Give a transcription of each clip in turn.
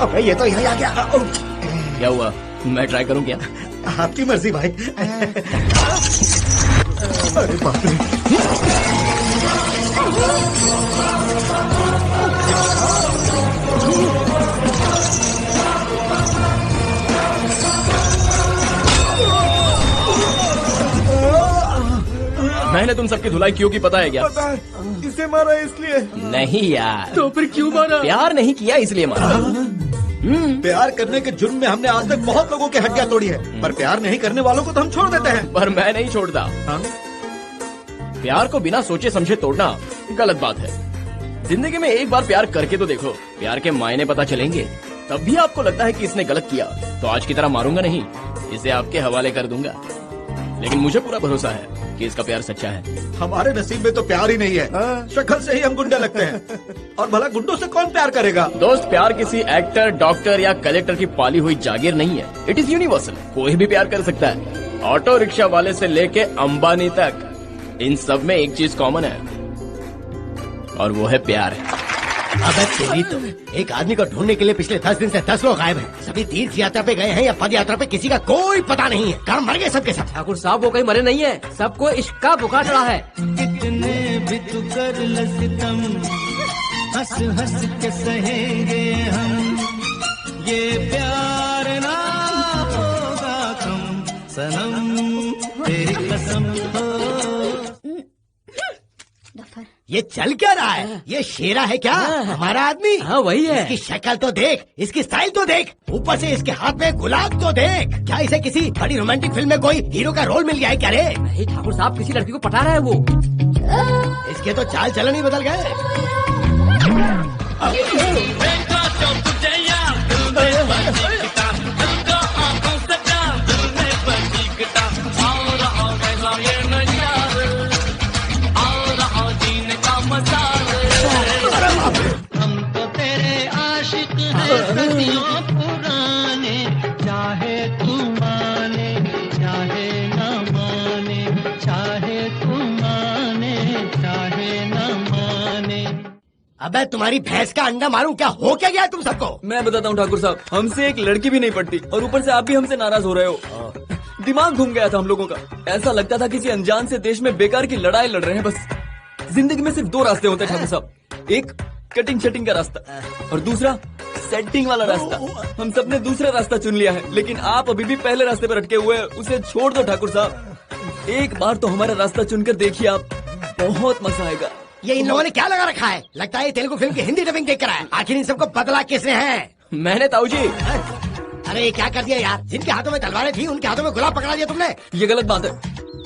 अबे ये तो यही आ गया। क्या हुआ, मैं ट्राई करूं क्या? आपकी मर्जी भाई। अरे बाप रे। मैंने तुम सबकी धुलाई क्यों की पता है क्या? पता है, इसे मारा इसलिए। नहीं यार। तो फिर क्यों मारा? प्यार नहीं किया इसलिए मारा। प्यार करने के जुर्म में हमने आज तक बहुत लोगों की हड्डियां तोड़ी है, पर प्यार नहीं करने वालों को तो हम छोड़ देते हैं। पर मैं नहीं छोड़ता। हाँ? प्यार को बिना सोचे समझे तोड़ना गलत बात है। जिंदगी में एक बार प्यार करके तो देखो, प्यार के मायने पता चलेंगे। तब भी आपको लगता है कि इसने गलत किया तो आज की तरह मारूंगा नहीं, इसे आपके हवाले कर दूंगा। लेकिन मुझे पूरा भरोसा है कि इसका प्यार सच्चा है। हमारे नसीब में तो प्यार ही नहीं है। शक्ल से ही हम गुंडे लगते हैं, और भला गुंडों से कौन प्यार करेगा? दोस्त, प्यार किसी एक्टर, डॉक्टर या कलेक्टर की पाली हुई जागीर नहीं है। It is universal. कोई भी प्यार कर सकता है। ऑटो रिक्शा वाले से लेके अंबानी तक, इन सब में एक चीज कॉमन है, और वो है प्यार। अबे तेरी तो, एक आदमी को ढूंढने के लिए पिछले 10 दिन से 10 लोग गायब हैं। सभी तीर्थ यात्रा पे गए हैं या पद यात्रा पे, किसी का कोई पता नहीं है। कहाँ मर गए सबके सब? ठाकुर साहब वो कहीं मरे नहीं है, सबको इश्क का बुखार चढ़ा है। कितने भी तू कर ले सितम, हंस हंस के सहेंगे हम, ये प्यार ना होगा कम सनम, तेरी कसम हो। ये चल क्या रहा है? ये शेरा है क्या? हमारा आदमी? हाँ वही है। इसकी शक्ल तो देख, इसकी स्टाइल तो देख, ऊपर से इसके हाथ में गुलाब तो देख। क्या इसे किसी बड़ी रोमांटिक फिल्म में कोई हीरो का रोल मिल गया है क्या रे? नहीं ठाकुर साहब, किसी लड़की को पटा रहा है वो। इसके तो चाल चलन ही बदल गए। हम तो तेरे आशिक हैं सदियों पुराने, चाहे तू माने चाहे न माने, चाहे तू माने चाहे न माने। अबे तुम्हारी भैंस का अंडा मारूं क्या? हो क्या गया तुम सबको? मैं बताता हूँ ठाकुर साहब, हमसे एक लड़की भी नहीं पड़ती, और ऊपर से आप भी हमसे नाराज हो रहे हो। दिमाग घूम गया था हम लोगों का। ऐसा लगता था किसी अनजान से देश में बेकार की लड़ाई लड़ रहे हैं। बस जिंदगी में सिर्फ 2 रास्ते होते हैं ठाकुर साहब, एक कटिंग शटिंग का रास्ता और दूसरा सेटिंग वाला रास्ता। हम सबने दूसरा रास्ता चुन लिया है, लेकिन आप अभी भी पहले रास्ते पर अटके हुए हैं। उसे छोड़ दो ठाकुर साहब, एक बार तो हमारा रास्ता चुनकर देखिए, आप बहुत मजा आएगा। ये इन लोगों ने क्या लगा रखा है? लगता है तेलुगु फिल्म की हिंदी डबिंग देख कर आए। आखिर इन सबको बदला किसने है? मैंने ताऊ जी। अरे ये क्या कर दिया यार? जिनके हाथों में तलवारें थी उनके हाथों में गुलाब पकड़ा दिया तुमने। ये गलत बात है,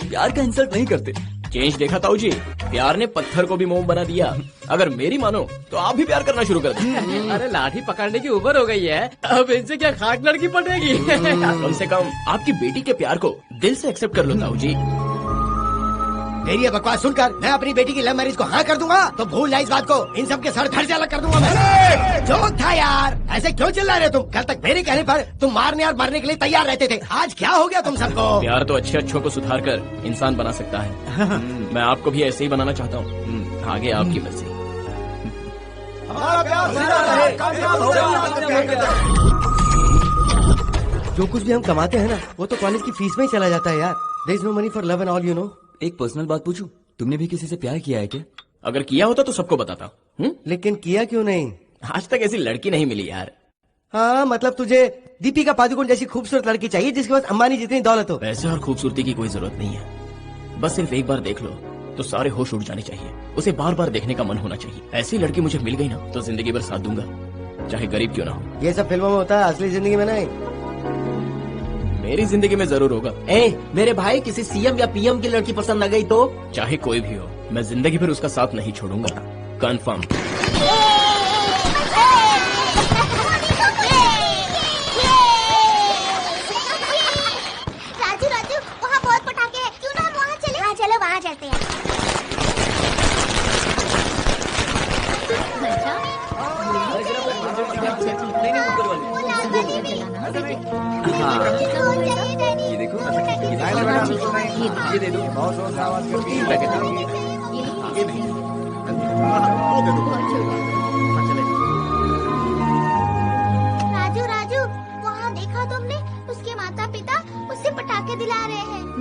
प्यार का इंसल्ट नहीं करते। चेंज देखा ताऊ जी, प्यार ने पत्थर को भी मोम बना दिया। अगर मेरी मानो तो आप भी प्यार करना शुरू कर दो। अरे लाठी पकड़ने की उम्र हो गई है, अब इनसे क्या खाक लड़की पड़ेगी। कम से कम आपकी बेटी के प्यार को दिल से एक्सेप्ट कर लो ताऊ जी। मेरी ये बकवास सुनकर मैं अपनी बेटी की लव मैरिज को हाँ कर दूंगा तो भूल जाए इस बात को। इन सब के सर धड़ से अलग कर दूंगा मैं। जोक था यार, ऐसे क्यों चिल्ला रहे तुम? कल तक मेरे कहने पर तुम मारने और मरने के लिए तैयार रहते थे, आज क्या हो गया तुम सबको? प्यार तो अच्छे को सुधार कर इंसान बना सकता है। मैं आपको भी ऐसे ही बनाना चाहता हूँ। आगे आपकी मर्जी। जो कुछ भी हम कमाते हैं ना, वो तो कॉलेज की फीस में ही चला जाता है यार। There is no money for love and all, you know. एक पर्सनल बात पूछूं, तुमने भी किसी से प्यार किया है क्या? अगर किया होता तो सबको बताता। लेकिन किया क्यों नहीं? आज तक ऐसी लड़की नहीं मिली यार। हाँ मतलब तुझे दीपिका पादुकोण जैसी खूबसूरत लड़की चाहिए जिसके पास अंबानी जितनी दौलत हो। पैसे और खूबसूरती की कोई जरूरत नहीं है, बस सिर्फ एक बार देख लो तो सारे होश उड़ जाने चाहिए। उसे बार बार देखने का मन होना चाहिए। ऐसी लड़की मुझे मिल गई ना तो जिंदगी भर साथ दूंगा, चाहे गरीब क्यों ना हो। ये सब फिल्मों में होता है, असली जिंदगी में नहीं। मेरी जिंदगी में जरूर होगा। मेरे भाई किसी सीएम या पीएम की लड़की पसंद आ गई तो? चाहे कोई भी हो, मैं जिंदगी भर उसका साथ नहीं छोड़ूंगा, कंफर्म। राजू वहाँ बहुत पटाखे हैं, क्यों ना हम वहाँ चले? हाँ चलो वहाँ चलते हैं। ये देखो, ये दे दो।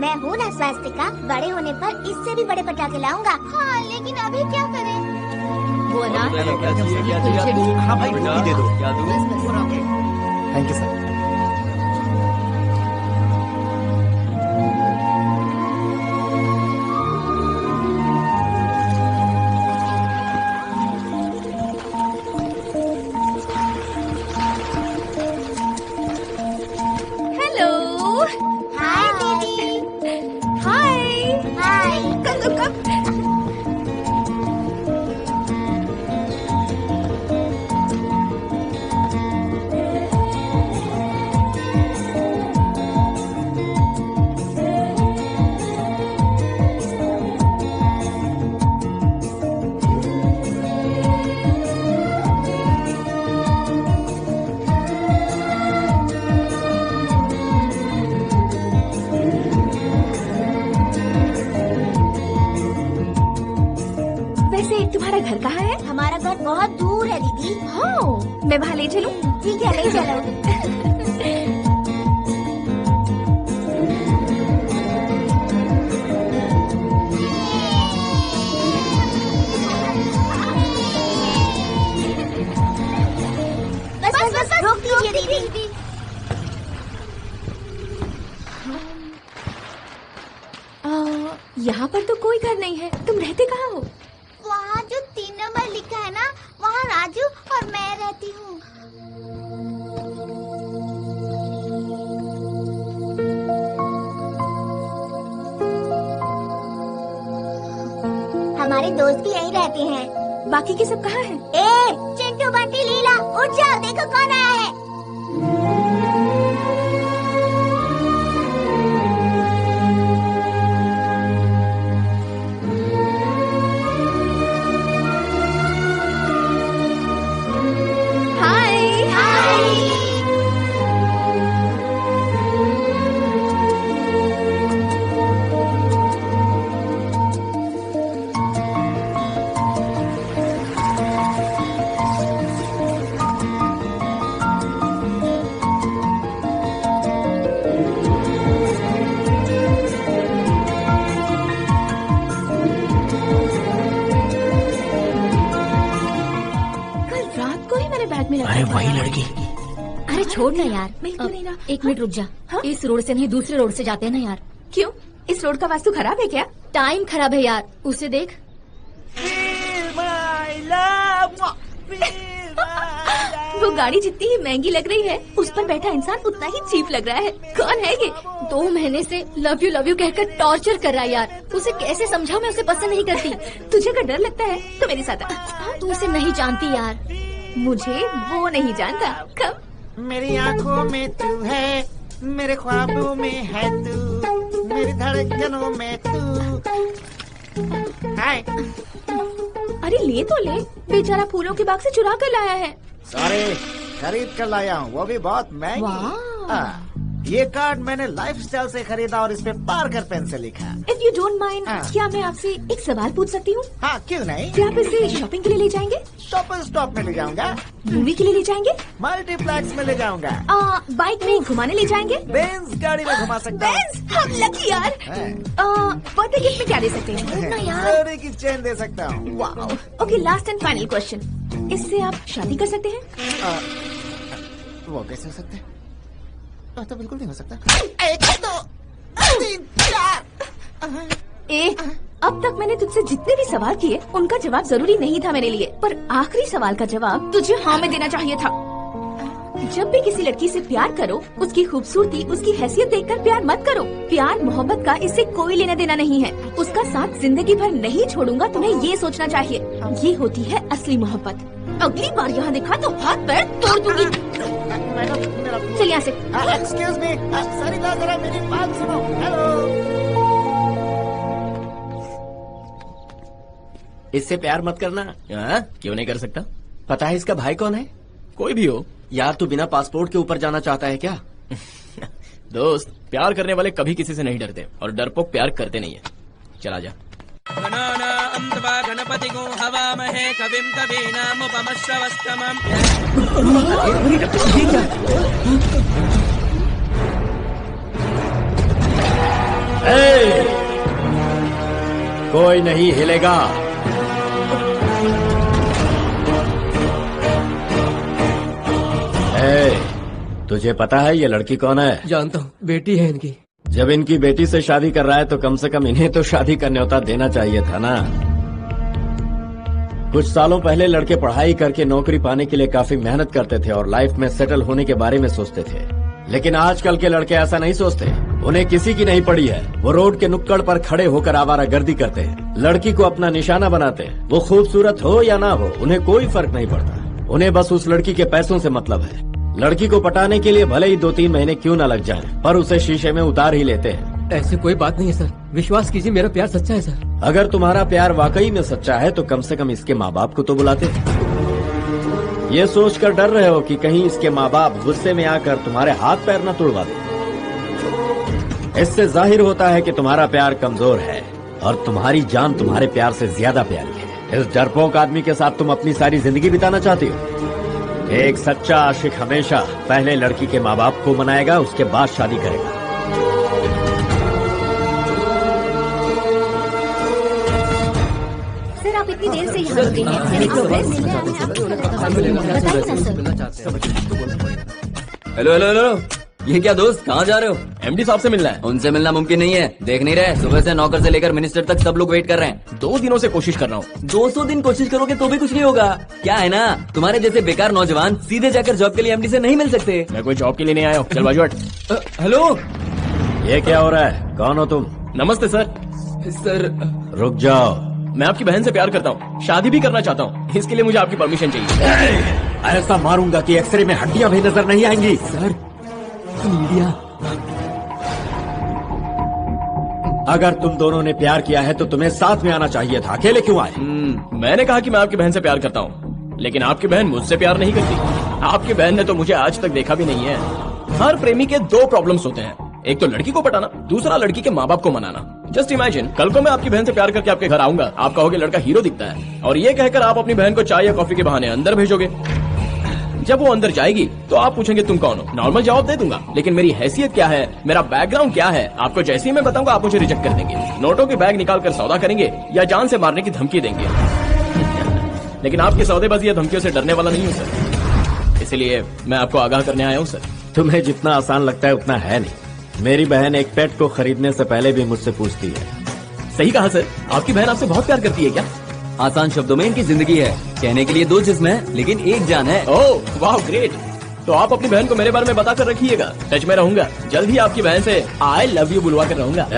मैं हूँ ना स्वास्तिका, बड़े होने पर इससे भी बड़े पटाखे लाऊंगा। हाँ, लेकिन अभी क्या करें? वो अनार हाँ भाई, वो भी दे दो। क्या दूं? Thank you sir. हेलो। हाय दीदी। हाय। हाय। कब वैसे तुम्हारा घर कहाँ है? हमारा घर बहुत दूर है दीदी। हाँ, मैं वहाँ ले चलूं? ठीक है, ले चलो। बस रोक दीजिए दीदी। यहाँ पर तो कोई घर नहीं है। तुम रहते कहाँ हो? वहाँ जो 3 नंबर लिखा है ना, वहाँ राजू और मैं रहती हूँ। हमारे दोस्त भी यहीं रहते हैं। बाकी के सब कहाँ हैं? ए, चिंटू बंटी लीला, उठ जाओ, देखो कौन आया है। हाय। कल रात को ही मैंने बैग में रखा अरे था। वही लड़की। अरे छोड़ ना यार। मिल नहीं रहा। एक मिनट रुक जा। हाँ? इस रोड से नहीं दूसरे रोड से जाते हैं ना यार। क्यों? इस रोड का वास्तु खराब है क्या? टाइम खराब है यार, उसे देख। वो गाड़ी जितनी ही महंगी लग रही है, उस पर बैठा इंसान उतना ही चीप लग रहा है। कौन है ये? 2 महीने से लव यू कहकर टॉर्चर कर रहा है यार। उसे कैसे समझाऊं, मैं उसे पसंद नहीं करती। तुझे अगर डर लगता है तो मेरे साथ आ। तू उसे नहीं जानती यार। मुझे वो नहीं जानता। कब? मेरी आंखों में तू है, मेरे ख्वाबों में है तू, मेरी धड़कनों में तू। हाय। अरे ले तो ले, बेचारा फूलों के बाग से चुरा कर लाया है। सॉरी, खरीद कर लाया हूँ, वो भी बहुत महंगी। वाह। ये कार्ड मैंने लाइफस्टाइल से खरीदा और इस पे पार्कर पेन से लिखा। इफ यू डोंट माइंड, हाँ। क्या मैं आपसे एक सवाल पूछ सकती हूँ? हाँ, क्यों नहीं? क्या आप इसे शॉपिंग के लिए ले जाएंगे? शॉपिंग स्टॉप में ले जाऊंगा, मूवी के लिए ले जाएंगे? मल्टीप्लेक्स में ले जाऊंगा, बाइक में घुमाने ले जाएंगे? बेंज गाड़ी में घुमा सकता हूँ। बेंज, हम लकी यार। हाँ। बर्थडे गिफ्ट में क्या दे सकते हैं? जोड़ी की चेन दे सकता हूँ। Wow. Okay, last and final question. इससे आप शादी कर सकते हैं? वो कैसे हो सकता है? तो बिल्कुल नहीं हो सकता। 1 2 3 4। ए, अब तक मैंने तुझसे जितने भी सवाल किए उनका जवाब जरूरी नहीं था मेरे लिए, पर आखिरी सवाल का जवाब तुझे हाँ में देना चाहिए था। जब भी किसी लड़की से प्यार करो, उसकी खूबसूरती, उसकी हैसियत देखकर प्यार मत करो। प्यार मोहब्बत का इससे कोई लेना देना नहीं है। उसका साथ जिंदगी भर नहीं छोड़ूंगा, तुम्हें ये सोचना चाहिए। ये होती है असली मोहब्बत। अगली बार यहाँ दिखा तो हाथ पैर तोड़ दूंगी। चल यहाँ से। एक्सक्यूज मी, सरिता जरा मेरी बात सुनो। हेलो। इससे प्यार मत करना। हाँ? क्यों नहीं कर सकता? पता है इसका भाई कौन है? कोई भी हो यार, तू बिना पासपोर्ट के ऊपर जाना चाहता है क्या? दोस्त, प्यार करने वाले कभी किसी से नहीं डरते और डरपोक प्यार करते नहीं है। चला जा। गणपति को हवामहे कविं कवीनामुपमश्रवस्तमम्। कोई नहीं हिलेगा। तुझे पता है ये लड़की कौन है? जानता हूँ, बेटी है इनकी। जब इनकी बेटी से शादी कर रहा है तो कम से कम इन्हें तो शादी का न्योता देना चाहिए था ना। कुछ सालों पहले लड़के पढ़ाई करके नौकरी पाने के लिए काफी मेहनत करते थे और लाइफ में सेटल होने के बारे में सोचते थे, लेकिन आजकल के लड़के ऐसा नहीं सोचते। उन्हें किसी की नहीं पड़ी है। वो रोड के नुक्कड़ पर खड़े होकर आवारागर्दी करते हैं, लड़की को अपना निशाना बनाते हैं। वो खूबसूरत हो या ना हो, उन्हें कोई फर्क नहीं पड़ता। उन्हें बस उस लड़की के पैसों से मतलब है। लड़की को पटाने के लिए भले ही 2-3 महीने क्यों न लग जाएं, पर उसे शीशे में उतार ही लेते हैं। ऐसी कोई बात नहीं है सर, विश्वास कीजिए मेरा प्यार सच्चा है सर। अगर तुम्हारा प्यार वाकई में सच्चा है तो कम से कम इसके माँ बाप को तो बुलाते। ये सोचकर डर रहे हो कि कहीं इसके माँ बाप गुस्से में आकर तुम्हारे हाथ पैर न तोड़वा दे। इससे जाहिर होता है कि तुम्हारा प्यार कमजोर है और तुम्हारी जान तुम्हारे प्यार से ज्यादा प्यारी है। इस डरपोक आदमी के साथ तुम अपनी सारी जिंदगी बिताना चाहती हो। एक सच्चा आशिक हमेशा पहले लड़की के माँ बाप को मनाएगा, उसके बाद शादी करेगा। सर आप इतनी देर से यहाँ रुके हैं। हेलो हेलो हेलो, ये क्या दोस्त, कहाँ जा रहे हो? एमडी साहब से मिलना है। उनसे मिलना मुमकिन नहीं है, देख नहीं रहे सुबह से नौकर से लेकर मिनिस्टर तक सब लोग वेट कर रहे हैं। 2 दिनों से कोशिश कर रहा हूँ। 200 दिन कोशिश करोगे तो भी कुछ नहीं होगा। क्या है ना, तुम्हारे जैसे बेकार नौजवान सीधे जाकर जॉब के लिए एमडी से नहीं मिल सकते। मैं कोई जॉब के लिए नहीं आया हूँ, चल बाजू हट। हेलो, ये क्या हो रहा है? कौन हो तुम? नमस्ते सर। सर रुक जाओ। मैं आपकी बहन से प्यार करता हूँ, शादी भी करना चाहता हूँ। इसके लिए मुझे आपकी परमिशन चाहिए। ऐसा मारूंगा कि एक्सरे में हड्डियां भी नजर नहीं आएंगी। सर मीडिया, अगर तुम दोनों ने प्यार किया है तो तुम्हें साथ में आना चाहिए था, अकेले क्यों आए? मैंने कहा कि मैं आपकी बहन से प्यार करता हूँ, लेकिन आपकी बहन मुझसे प्यार नहीं करती। आपकी बहन ने तो मुझे आज तक देखा भी नहीं है। हर प्रेमी के 2 प्रॉब्लम्स होते हैं, एक तो लड़की को पटाना, दूसरा लड़की के माँ बाप को मनाना। जस्ट इमेजिन, कल को मैं आपकी बहन से प्यार करके आपके घर आऊंगा, आप कहोगे लड़का हीरो दिखता है, और ये कहकर आप अपनी बहन को चाय या कॉफी के बहाने अंदर भेजोगे। जब वो अंदर जाएगी तो आप पूछेंगे तुम कौन हो। नॉर्मल जवाब दे दूंगा, लेकिन मेरी हैसियत क्या है, मेरा बैकग्राउंड क्या है, आपको जैसे ही मैं बताऊंगा आप मुझे रिजेक्ट कर देंगे। नोटों के बैग निकाल कर सौदा करेंगे या जान से मारने की धमकी देंगे। लेकिन आपकी सौदेबाजी या धमकियों से डरने वाला नहीं हूँ सर, इसलिए मैं आपको आगाह करने आया हूँ सर। तुम्हें जितना आसान लगता है उतना है नहीं। मेरी बहन एक पेट को खरीदने से पहले भी मुझसे पूछती है। सही कहा सर, आपकी बहन आपसे बहुत प्यार करती है क्या? आसान शब्दों में इनकी जिंदगी है, कहने के लिए 2 जिस्म है लेकिन एक जान है। ओह वाह ग्रेट। तो आप अपनी बहन को मेरे बारे में बता कर रखिएगा, टच में रहूंगा। जल्द ही आपकी बहन से आई लव यू बुलवा कर रहूंगा।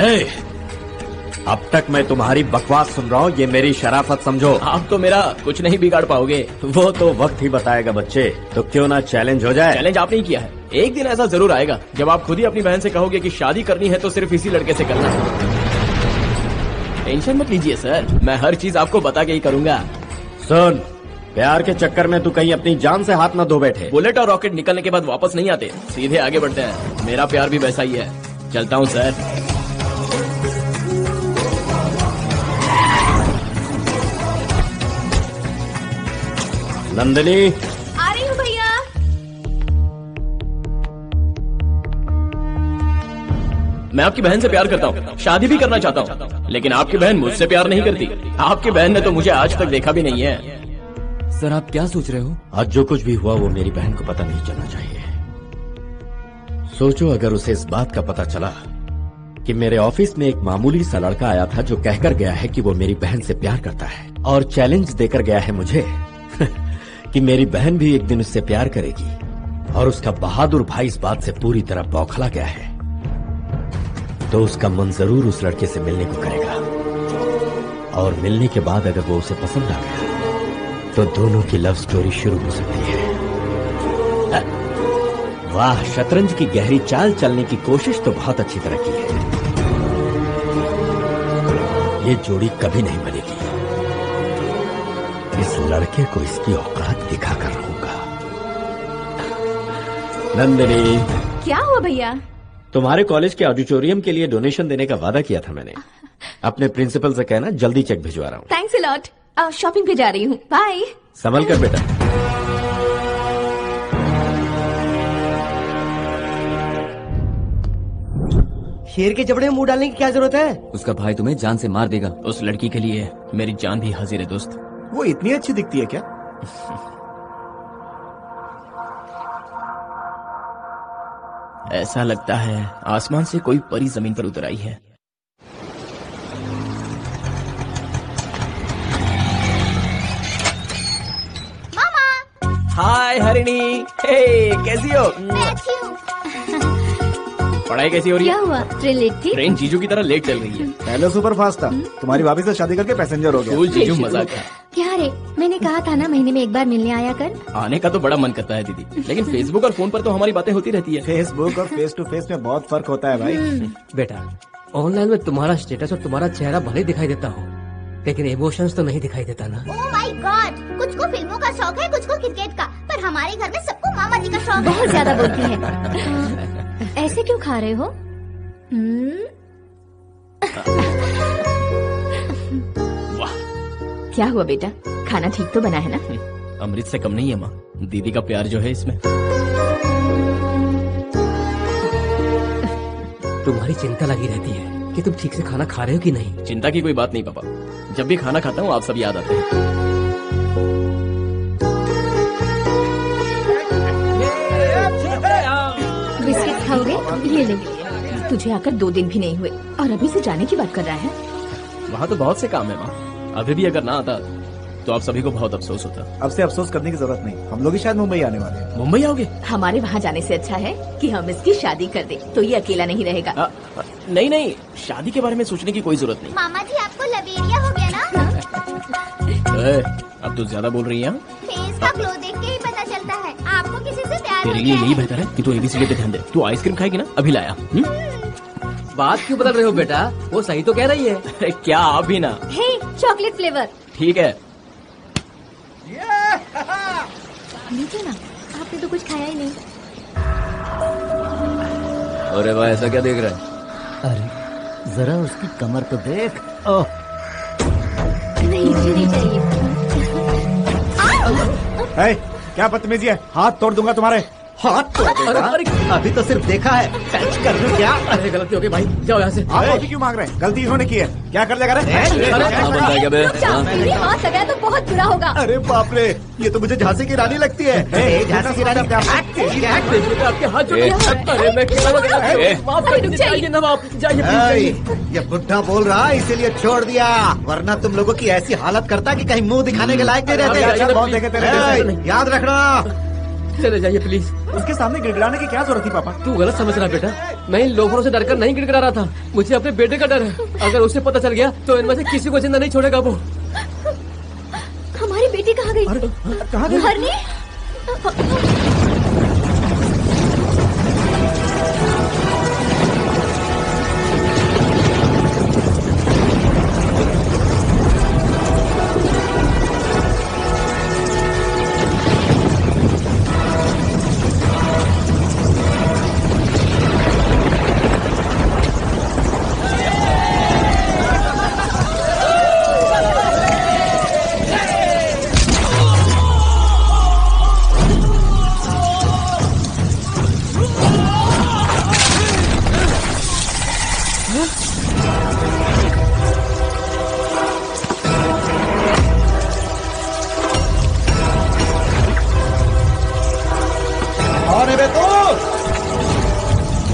अब तक मैं तुम्हारी बकवास सुन रहा हूँ, ये मेरी शराफत समझो। आप तो मेरा कुछ नहीं बिगाड़ पाओगे। वो तो वक्त ही बताएगा बच्चे, तो क्यों ना चैलेंज हो जाए। चैलेंज आपने ही किया है, एक दिन ऐसा जरूर आएगा जब आप खुद ही अपनी बहन से कहोगे कि शादी करनी है तो सिर्फ इसी लड़के से करना है। टेंशन मत लीजिए सर, मैं हर चीज आपको बता के ही करूंगा। सुन, प्यार के चक्कर में तू कहीं अपनी जान से हाथ न धो बैठे। बुलेट और रॉकेट निकलने के बाद वापस नहीं आते, सीधे आगे बढ़ते हैं। मेरा प्यार भी वैसा ही है। चलता हूँ सर। नंदिनी, आ रही हूँ भैया। मैं आपकी बहन से प्यार करता हूँ, शादी भी करना चाहता हूँ, लेकिन आपकी बहन मुझसे प्यार नहीं करती। आपकी बहन ने तो मुझे आज तक देखा भी नहीं है। सर आप क्या सोच रहे हो? आज जो कुछ भी हुआ वो मेरी बहन को पता नहीं चलना चाहिए। सोचो अगर उसे इस बात का पता चला कि मेरे ऑफिस में एक मामूली सा लड़का आया था जो कहकर गया है कि वो मेरी बहन से प्यार करता है और चैलेंज देकर गया है मुझे कि मेरी बहन भी एक दिन उससे प्यार करेगी, और उसका बहादुर भाई इस बात से पूरी तरह बौखला गया है, तो उसका मन जरूर उस लड़के से मिलने को करेगा। और मिलने के बाद अगर वो उसे पसंद आ गया तो दोनों की लव स्टोरी शुरू हो सकती है। वाह, शतरंज की गहरी चाल चलने की कोशिश तो बहुत अच्छी तरह की है। ये जोड़ी कभी नहीं बनेगी। इस लड़के को इसकी औकात दिखाकर रहूंगा। नंदिनी, क्या हुआ भैया? तुम्हारे कॉलेज के ऑडिटोरियम के लिए डोनेशन देने का वादा किया था मैंने। अपने प्रिंसिपल से कहना जल्दी चेक भिजवा रहा हूँ। Thanks a lot. शॉपिंग पे जा रही हूँ, बाय। संभल कर बेटा। शेर के जबड़े में मुंह डालने की क्या जरूरत है? उसका भाई तुम्हें जान से मार देगा। उस लड़की के लिए मेरी जान भी हाजिर है दोस्त। वो इतनी अच्छी दिखती है क्या? ऐसा लगता है आसमान से कोई परी जमीन पर उतर आई है। हाय हरिणी, हे कैसी हो? मैं अच्छी हूँ। पढ़ाई कैसी हो रही क्या है? हुआ? ट्रेन लेट थी? ट्रेन जीजू की तरह लेट चल रही है। पहले सुपर फास्ट था, तुम्हारी भाभी से शादी करके पैसेंजर हो गया। कूल जीजू, मजाक है। क्या रे, मैंने कहा था ना महीने में एक बार मिलने आया कर। आने का तो बड़ा मन करता है दीदी, लेकिन फेसबुक और फोन पर तो हमारी बातें होती रहती है। फेसबुक और फेस टू फेस में बहुत फर्क होता है भाई। बेटा, ऑनलाइन में तुम्हारा स्टेटस और तुम्हारा चेहरा भले दिखाई देता हो, लेकिन इमोशंस तो नहीं दिखाई देता ना। ओह माय गॉड, कुछ को फिल्मों का शौक है, कुछ को क्रिकेट का, पर हमारे घर में सबको मामा जी का शौक है। बहुत ज्यादा बोलती है। ऐसे क्यों खा रहे हो? वाह, क्या हुआ बेटा, खाना ठीक तो बना है ना? अमृत से कम नहीं है माँ, दीदी का प्यार जो है इसमें। तुम्हारी चिंता लगी रहती है कि तुम ठीक से खाना खा रहे हो कि नहीं। चिंता की कोई बात नहीं पापा, जब भी खाना खाता हूँ आप सब याद आते हैं। बिस्किट खाओगे? ये ले। तुझे आकर 2 दिन भी नहीं हुए और अभी से जाने की बात कर रहा है। वहाँ तो बहुत से काम है माँ, अभी भी अगर ना आता तो आप सभी को बहुत अफसोस होता। अब से अफसोस करने की जरूरत नहीं, हम लोग ही शायद मुंबई आने वाले हैं। मुंबई आओगे? हमारे वहाँ जाने से अच्छा है कि हम इसकी शादी कर दें, तो ये अकेला नहीं रहेगा। नहीं नहीं, शादी के बारे में सोचने की कोई जरूरत नहीं। मामा जी आपको लवेरिया हो गया ना? अब तो ज्यादा बोल रही है। फेस का ग्लो देख के ही पता चलता है आपको किसी से प्यार हो तेरे लिए गया यही है। बेहतर है कि तू एबीसीडी पे ध्यान दे। तू आइसक्रीम खाएगी ना, अभी लाया। बात क्यों बदल रहे हो बेटा, वो सही तो कह रही है। अरे क्या अभी ना। हे, चॉकलेट फ्लेवर। ठीक है। लीजिए ना, आपने तो कुछ खाया ही नहीं। अरे भाई ऐसा क्या देख रहा है? अरे जरा उसकी कमर तो देख। ओह नहीं, मुझे नहीं चाहिए। है, क्या बदतमीजी है, हाथ तोड़ दूंगा तुम्हारे। हाथ तोड़ देगा? अभी तो सिर्फ देखा है, टच कर लूं क्या? अरे गलती हो गई भाई, जाओ यहाँ से। आप माफी क्यों मांग रहे हैं? गलती इन्होंने की है, क्या कर देगा रे? मेरी हाथ लगाया तो बहुत बुरा होगा। अरे बाप रे, ये तो मुझे झांसी की रानी लगती है। झांसी की रानी आपके हाथ जोड़ अरे मैं माफ कर दीजिए ना, आप जाइए। ये बुढ़ा बोल रहा है इसीलिए छोड़ दिया, वरना तुम लोगों की ऐसी हालत करता कि कहीं मुंह दिखाने के लायक नहीं रहते। बहुत देखे तेरे जैसे। याद रखना। चले जाइए प्लीज। उसके सामने गिड़गिड़ाने की क्या जरूरत थी पापा? तू गलत समझ रहा बेटा, मैं इन लोगों से डरकर नहीं गिड़गिड़ा रहा था, मुझे अपने बेटे का डर है। अगर उसे पता चल गया तो इनमें से किसी को जिंदा नहीं छोड़ेगा वो। हमारी बेटी कहाँ गई? कहाँ गई? हरनी?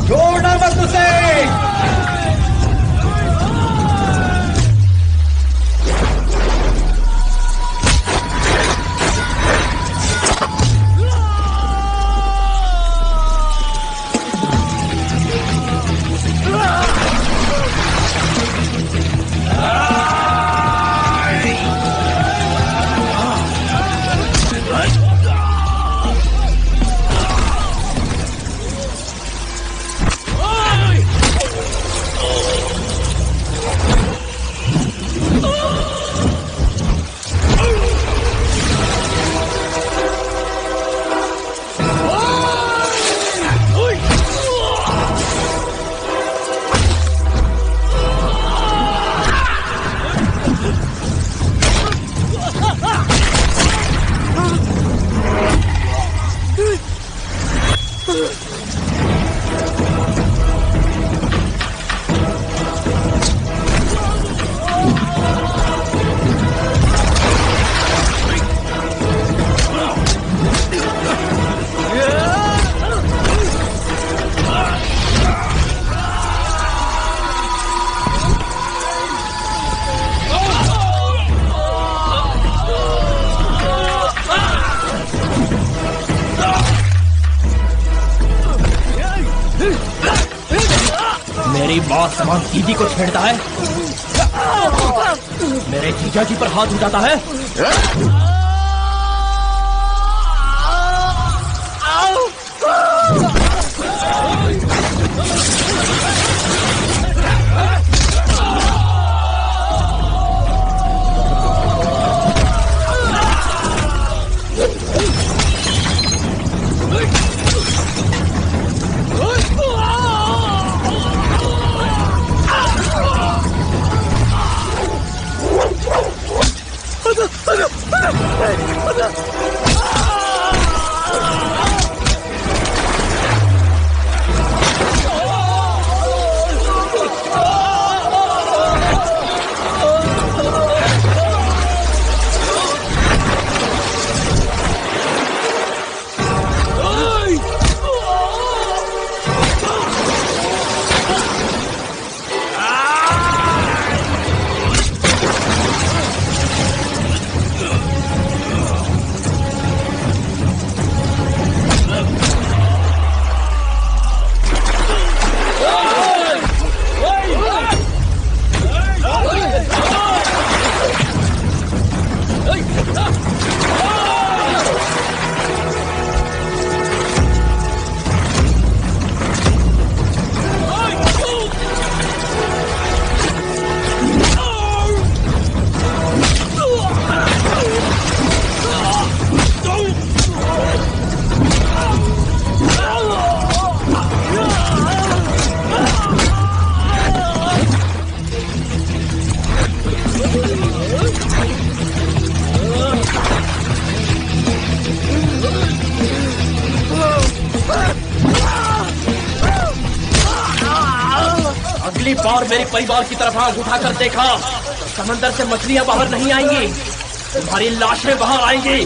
छोड़ना मत उसे। मेरी माँ समान दीदी को छेड़ता है, मेरे जीजा जी पर हाथ उठाता है। अगली बार मेरे परिवार की तरफ आंख उठाकर देखा, समंदर से मछलियां बाहर नहीं आएंगी, तुम्हारी लाशें बाहर आएंगी।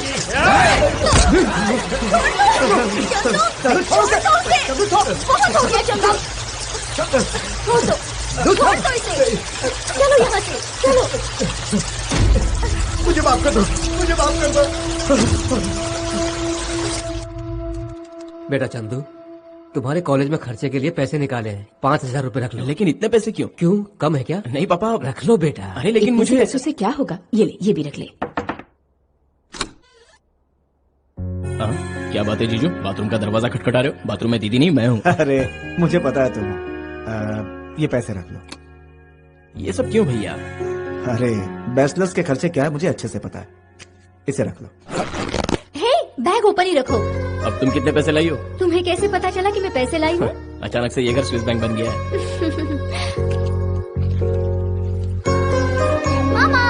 चलो यहाँ से, चलो। मुझे माफ कर दो, मुझे माफ कर दो। बेटा चंदू, तुम्हारे कॉलेज में खर्चे के लिए पैसे निकाले हैं, 5,000 रुपए रख लो। लेकिन इतने पैसे क्यों? क्यों, कम है क्या? नहीं पापा, रख लो बेटा। अरे लेकिन मुझे पैसों से क्या होगा? ये ले, ये भी रख ले। क्या बात है जीजू, बाथरूम का दरवाजा खटखटा रहे हो? बाथरूम में दीदी नहीं, मैं हूँ। अरे मुझे पता है तुम। ये पैसे रख लो। ये सब क्यों भैया? अरे बैचलर्स के खर्चे क्या है मुझे अच्छे से पता है, इसे रख लो। हे, बैग ऊपर ही रखो। अब तुम कितने पैसे लाई हो? तुम्हें कैसे पता चला कि मैं पैसे लाई हूँ? अचानक से ये घर स्विस बैंक बन गया है। मामा,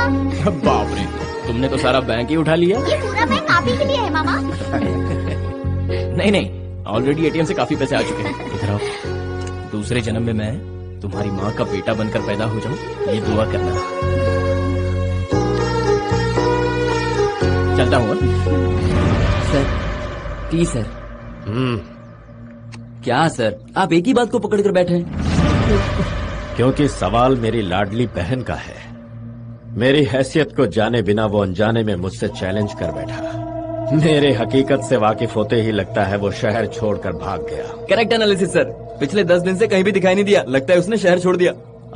बाप रे, तुमने तो सारा बैंक ही उठा लिया। ये पूरा बैंक आप ही के लिए है मामा। नहीं नहीं, ऑलरेडी एटीएम से काफी पैसे आ चुके हैं। इधर आओ, दूसरे जन्म में मैं तुम्हारी माँ का बेटा बनकर पैदा हो जाऊं, ये दुआ करना। चलता हूँ। Sir, please sir. क्या सर, आप एक ही बात को पकड़कर बैठे हैं? क्योंकि सवाल मेरी लाडली बहन का है। मेरी हैसियत को जाने बिना वो अनजाने में मुझसे चैलेंज कर बैठा। मेरे हकीकत से वाकिफ होते ही लगता है वो शहर छोड़कर भाग गया। करेक्ट एनालिसिस सर, पिछले 10 दिन से कहीं भी दिखाई नहीं दिया, लगता है उसने शहर छोड़ दिया।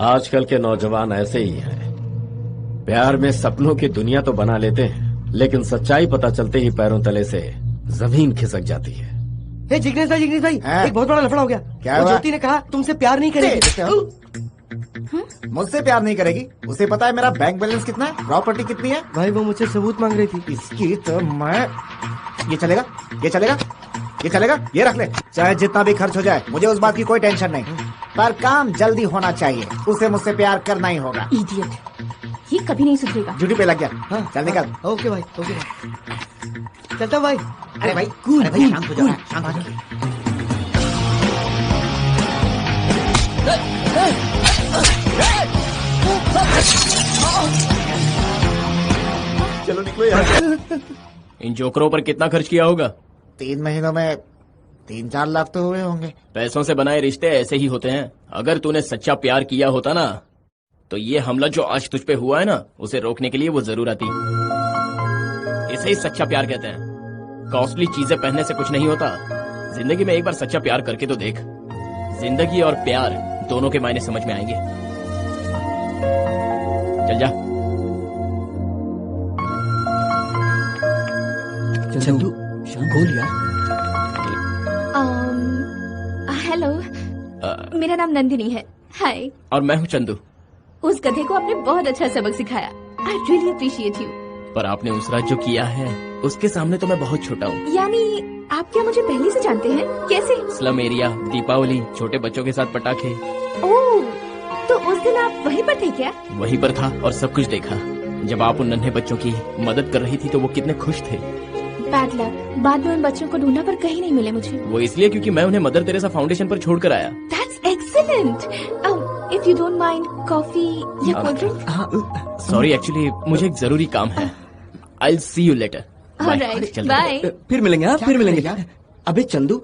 आजकल के नौजवान ऐसे ही हैं। प्यार में सपनों की दुनिया तो बना लेते हैं, लेकिन सच्चाई पता चलते ही पैरों तले से जमीन खिसक जाती है। जिग्नेश भाई, एक बहुत बड़ा लफड़ा हो गया। क्या वो हुआ? ज्योति ने कहा तुमसे प्यार नहीं करेगी। मुझसे प्यार नहीं करेगी? उसे पता है मेरा बैंक बैलेंस कितना है, प्रॉपर्टी कितनी है? भाई वो मुझसे सबूत मांग रही थी। इसकी तो मैं, ये चलेगा, ये चलेगा, ये चलेगा, ये रख ले। चाहे जितना भी खर्च हो जाए, मुझे उस बात की कोई टेंशन नहीं, पर काम जल्दी होना चाहिए। उसे मुझसे प्यार करना ही होगा। इडियट, ये कभी नहीं सुधरेगा। ड्यूटी पे लग गया। चल निकल। ओके भाई, ओके। चलता भाई। अरे भाई, अरे भाई, शांत हो जाओ, शांत हो जाओ। चलो निकलो यार। इन जोकरों पर कितना खर्च किया होगा? 3 महीनों में 3-4 लाख तो हुए होंगे। पैसों से बनाए रिश्ते ऐसे ही होते हैं। अगर तूने सच्चा प्यार किया होता ना, तो ये हमला जो आज तुझ पे हुआ है ना, उसे रोकने के लिए वो जरूर आती। इसे ही सच्चा प्यार कहते हैं। कॉस्टली चीजें पहनने से कुछ नहीं होता। जिंदगी में एक बार सच्चा प्यार करके तो देख। जिंदगी और प्यार दोनों के मायने समझ में आएंगे। चल जा। चंदू बोल यार। हेलो, मेरा नाम नंदिनी है। हाय। और मैं हूँ चंदू। उस गधे को आपने बहुत अच्छा सबक सिखाया। I really appreciate you. पर आपने उस रात जो किया है उसके सामने तो मैं बहुत छोटा हूँ। यानी आप क्या मुझे पहले से जानते हैं? कैसे? स्लम एरिया, दीपावली, छोटे बच्चों के साथ पटाखे। ओह, तो उस दिन आप वहीं पर थे क्या? वहीं पर था और सब कुछ देखा। जब आप उन नन्हे बच्चों की मदद कर रही थी तो वो कितने खुश थे। बैड लक, बाद में उन बच्चों को ढूंढा पर कहीं नहीं मिले मुझे। वो इसलिए क्योंकि मैं उन्हें मदर तेरेसा फाउंडेशन पर छोड़कर आया। That's excellent. If you don't mind, coffee या कोल्ड ड्रिंक? सॉरी, एक्चुअली मुझे एक जरूरी काम है। I'll see you later. Alright, bye. फिर मिलेंगे आप, फिर मिलेंगे यार। अबे चंदू,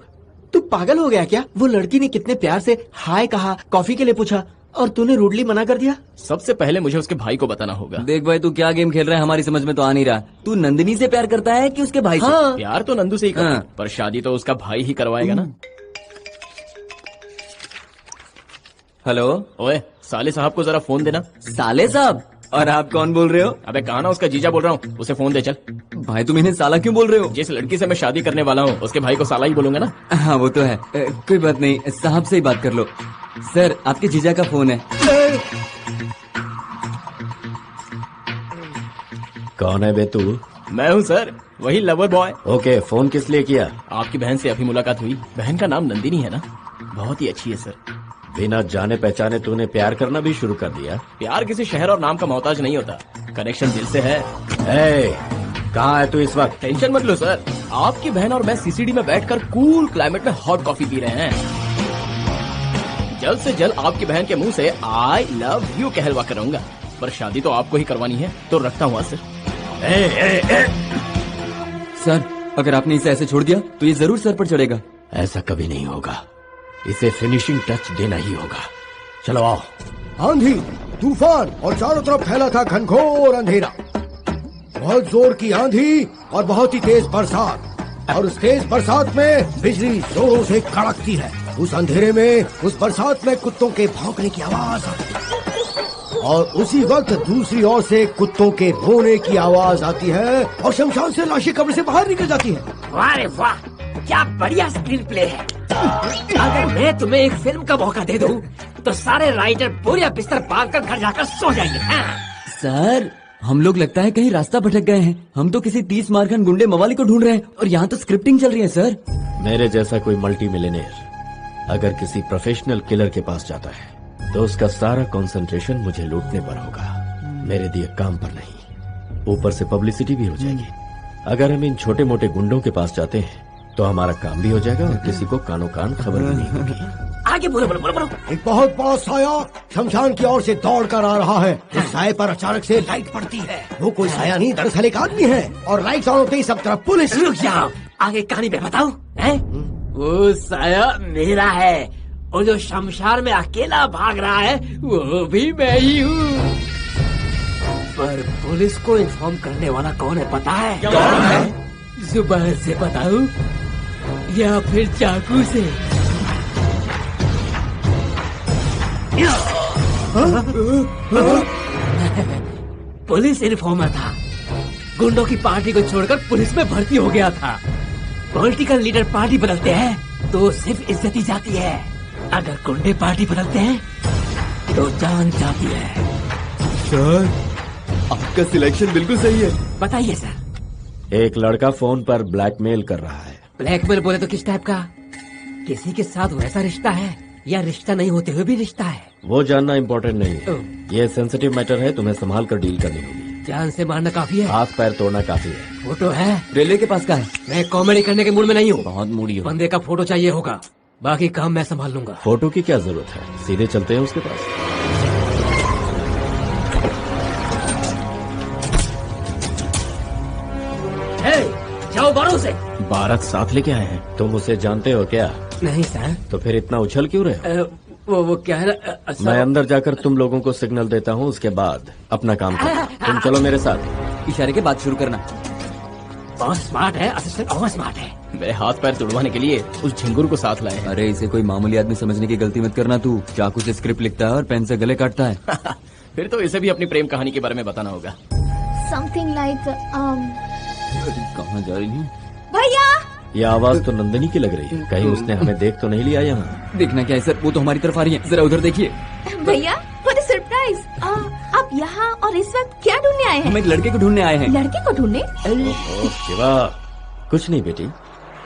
तू पागल हो गया क्या? वो लड़की ने कितने प्यार से हाय कहा, कॉफी के लिए पूछा और तूने रूडली मना कर दिया। सबसे पहले मुझे उसके भाई को बताना होगा। देख भाई, तू क्या गेम खेल रहा है हमारी समझ में तो आ नहीं रहा। तू नंदिनी से प्यार करता है कि उसके भाई से? हाँ। प्यार तो नंदू से ही करता, पर शादी तो उसका भाई ही करवाएगा ना। हेलो। ओए, साले साहब को जरा फोन देना। साले साहब? और आप कौन बोल रहे हो? अबे कहा ना, उसका जीजा बोल रहा हूँ, उसे फोन दे चल। भाई तुम इन्हें साला क्यों बोल रहे हो? जिस लड़की से मैं शादी करने वाला हूँ उसके भाई को साला ही बोलूंगा ना। हाँ वो तो है। कोई बात नहीं, साहब से ही बात कर लो। सर, आपके जीजा का फोन है। कौन है बे तू? मैं हूँ सर, वही लवर बॉय। ओके, फोन किस लिए किया? आपकी बहन से अभी मुलाकात हुई। बहन का नाम नंदिनी है ना? बहुत ही अच्छी है सर। बिना जाने पहचाने तूने प्यार करना भी शुरू कर दिया? प्यार किसी शहर और नाम का मोहताज नहीं होता, कनेक्शन दिल से है। कहाँ है तू इस वक्त? टेंशन मत लो सर, आपकी बहन और मैं सीसीडी में बैठकर कूल क्लाइमेट में हॉट कॉफी पी रहे हैं। जल्द से जल्द आपकी बहन के मुंह से आई लव यू कहलवा करूंगा। पर शादी तो आपको ही करवानी है, तो रखता हूँ सर। सर, अगर आपने इसे ऐसे छोड़ दिया तो ये जरूर सर पर चढ़ेगा। ऐसा कभी नहीं होगा, इसे फिनिशिंग टच देना ही होगा। चलो आओ। आंधी, तूफान और चारों तरफ फैला था घनघोर अंधेरा। बहुत जोर की आंधी और बहुत ही तेज बरसात, और उस तेज बरसात में बिजली जोरों से कड़कती है। उस अंधेरे में, उस बरसात में कुत्तों के भौंकने की आवाज आती है, और उसी वक्त दूसरी ओर से कुत्तों के रोने की आवाज आती है, और शमशान से लाशें कब्र से बाहर निकल जाती है। वाह रे वाह, क्या बढ़िया स्क्रीन प्ले है। अगर मैं तुम्हें एक फिल्म का मौका दे दूं, तो सारे राइटर पूरा बिस्तर बांधकर घर जाकर सो जाएंगे। सर, हम लोग लगता है कहीं रास्ता भटक गए हैं। हम तो किसी 30 मारखंड गुंडे मवाली को ढूंढ रहे हैं और यहाँ तो स्क्रिप्टिंग चल रही है। सर, मेरे जैसा कोई मल्टी मिलियनेयर अगर किसी प्रोफेशनल किलर के पास जाता है तो उसका सारा कंसंट्रेशन मुझे लूटने पर होगा, मेरे दिए काम पर नहीं। ऊपर से पब्लिसिटी भी हो जाएगी। अगर हम इन छोटे मोटे गुंडों के पास जाते हैं तो हमारा काम भी हो जाएगा और किसी को कानो कान खबर भी नहीं होगी। आगे बोलो बोलो बोलो बोलो। एक बहुत बड़ा साया शमशान की ओर से दौड़ कर आ रहा है। उस साये पर अचानक से लाइट पड़ती है। वो कोई साया नहीं, दरअसल एक आदमी है, और लाइट ऑन होते ही सब तरफ पुलिस। रुक जाओ, आगे कहानी में बताओ। वो साया मेरा है, और जो शमशान में अकेला भाग रहा है वो भी मैं ही हूँ। पर पुलिस को इन्फॉर्म करने वाला कौन है पता है? कौन है? जुबान से बताऊं या फिर चाकू से? पुलिस इन्फॉर्मर था, गुंडों की पार्टी को छोड़कर पुलिस में भर्ती हो गया था। पॉलिटिकल लीडर पार्टी बदलते हैं तो सिर्फ इज्जत ही जाती है, अगर गुंडे पार्टी बदलते हैं तो जान जाती है। सर, आपका सिलेक्शन बिल्कुल सही है। बताइए सर। एक लड़का फोन पर ब्लैकमेल कर रहा है। ब्लैकमेल बोले तो किस टाइप का? किसी के साथ वैसा रिश्ता है या रिश्ता नहीं होते हुए भी रिश्ता है? वो जानना इम्पोर्टेंट नहीं है। ये सेंसिटिव मैटर है, तुम्हें संभाल कर डील करनी होगी। जान से मारना काफी है, हाथ पैर तोड़ना काफी है। फोटो है? रेलवे के पास का है। मैं कॉमेडी करने के मूड में नहीं हूँ। बहुत मूडी हो। बंदे का फोटो चाहिए होगा, बाकी काम मैं संभाल लूंगा। फोटो की क्या जरूरत है, सीधे चलते हैं उसके पास। जाओ बारों से। बारात साथ लेके आए हैं। तुम उसे जानते हो क्या? नहीं सर। तो फिर इतना उछल क्यों रहे हो? वो क्या है ना, मैं अंदर जाकर तुम लोगों को सिग्नल देता हूँ, उसके बाद अपना काम करो। तुम चलो मेरे साथ। इशारे के बाद शुरू करना। बहुत स्मार्ट है असिस्टेंट, और स्मार्ट है। मेरे हाथ पैर तुड़वाने के लिए उस झिंगुर को साथ लाए हैं। अरे इसे कोई मामूली आदमी समझने की गलती मत करना तू। चाकू से स्क्रिप्ट लिखता है और पेन से गले काटता है। फिर तो इसे भी अपनी प्रेम कहानी के बारे में बताना होगा। समथिंग लाइक कहाँ जा रही हूँ? भैया ये आवाज तो नंदिनी की लग रही है। कहीं उसने हमें देख तो नहीं लिया यहाँ? देखना क्या है सर, वो तो हमारी तरफ आ रही है। जरा उधर देखिए। भैया व्हाट अ सरप्राइज। आप यहाँ और इस वक्त क्या ढूंढने आए हैं? हम एक लड़के को ढूंढने आए हैं। लड़के को ढूंढने? ओह शिवा, कुछ नहीं बेटी,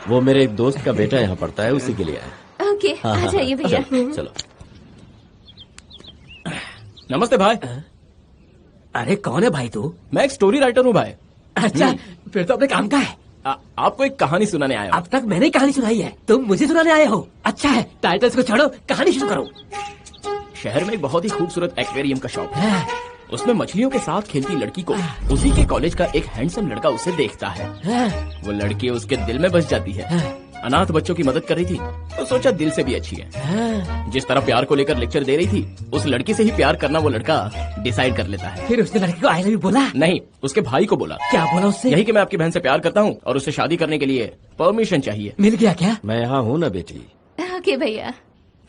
वो मेरे एक दोस्त का बेटा यहाँ पढ़ता है, उसी के लिए आया। ओके आ जाइए भैया। चलो। नमस्ते भाई। अरे कौन है भाई तू? मैं एक स्टोरी राइटर हूँ भाई। अच्छा फिर तो अपने काम का है। आपको एक कहानी सुनाने आया हूँ। अब तक मैंने कहानी सुनाई है, तुम मुझे सुनाने आए हो। अच्छा है, टाइटल्स को छोड़ो, कहानी शुरू करो। शहर में एक बहुत ही खूबसूरत एक्वेरियम का शॉप है। उसमें मछलियों के साथ खेलती लड़की को उसी के कॉलेज का एक हैंडसम लड़का उसे देखता है। वो लड़की उसके दिल में बस जाती है। अनाथ बच्चों की मदद कर रही थी तो सोचा दिल से भी अच्छी है। जिस तरह प्यार को लेकर लेक्चर दे रही थी, उस लड़की से ही प्यार करना वो लड़का डिसाइड कर लेता है। फिर उसने लड़की को आई लव यू बोला? नहीं, उसके भाई को बोला। क्या बोला उससे? यही कि मैं आपकी बहन से प्यार करता हूँ और उससे शादी करने के लिए परमिशन चाहिए। मिल गया क्या? मैं यहाँ हूँ ना बेटी। ओके भैया।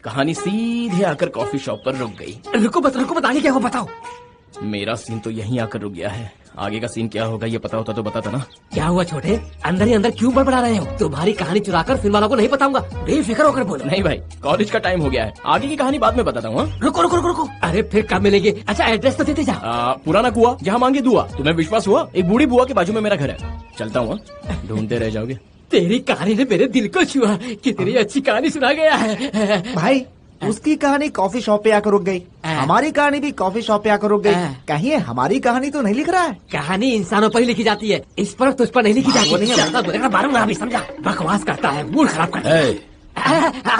कहानी सीधे आकर कॉफी शॉप पर रुक गई। रुको मत आगे क्या हो बताओ। मेरा सीन तो यहीं आकर रुक गया है। आगे का सीन क्या होगा ये पता होता तो बताता ना। क्या हुआ छोटे, अंदर ही अंदर क्यों बड़बड़ा रहे हो? तुम्हारी कहानी चुराकर फिल्म वालों को नहीं बताऊंगा, बेफिक्र होकर बोलो। नहीं भाई, कॉलेज का टाइम हो गया है, आगे की कहानी बाद में बताता हूँ। रुको। अरे फिर कब मिलेंगे? अच्छा एड्रेस तो देते जाओ। पुराना कुआं, जहाँ मांगे दुआ। तुम्हें विश्वास हुआ? एक बूढ़ी बुआ के बाजू में मेरा घर है। चलता हूँ, ढूंढते रह जाओगे। तेरी कहानी ने मेरे दिल को छुआ। कितनी अच्छी कहानी सुना गया है। भाई उसकी कहानी कॉफी शॉप पे आकर रुक गई, हमारी कहानी भी कॉफी शॉप पे आकर रुक गई। कहीं हमारी कहानी तो नहीं लिख रहा है? कहानी इंसानों पर ही लिखी जाती है, इस पर तुझ पर नहीं लिखी जाती। मारूंगा अभी, समझा? बकवास करता है, मूड खराब करता है।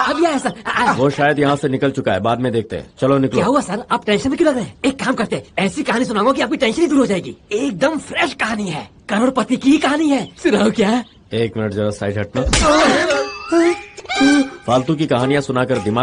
अब यह है सर। वो शायद यहाँ से निकल चुका है, बाद में देखते हैं। चलो निकलो। क्या हुआ सर, आप टेंशन में क्यों लग रहे हैं? एक काम करते हैं, ऐसी कहानी सुनाऊंगा कि आपकी टेंशन ही दूर हो जाएगी। एकदम फ्रेश कहानी है, करोड़पति की कहानी है। सुनाओ क्या? एक मिनट जरा साइड हटना। फालतू की कहानियां सुनाकर दिमाग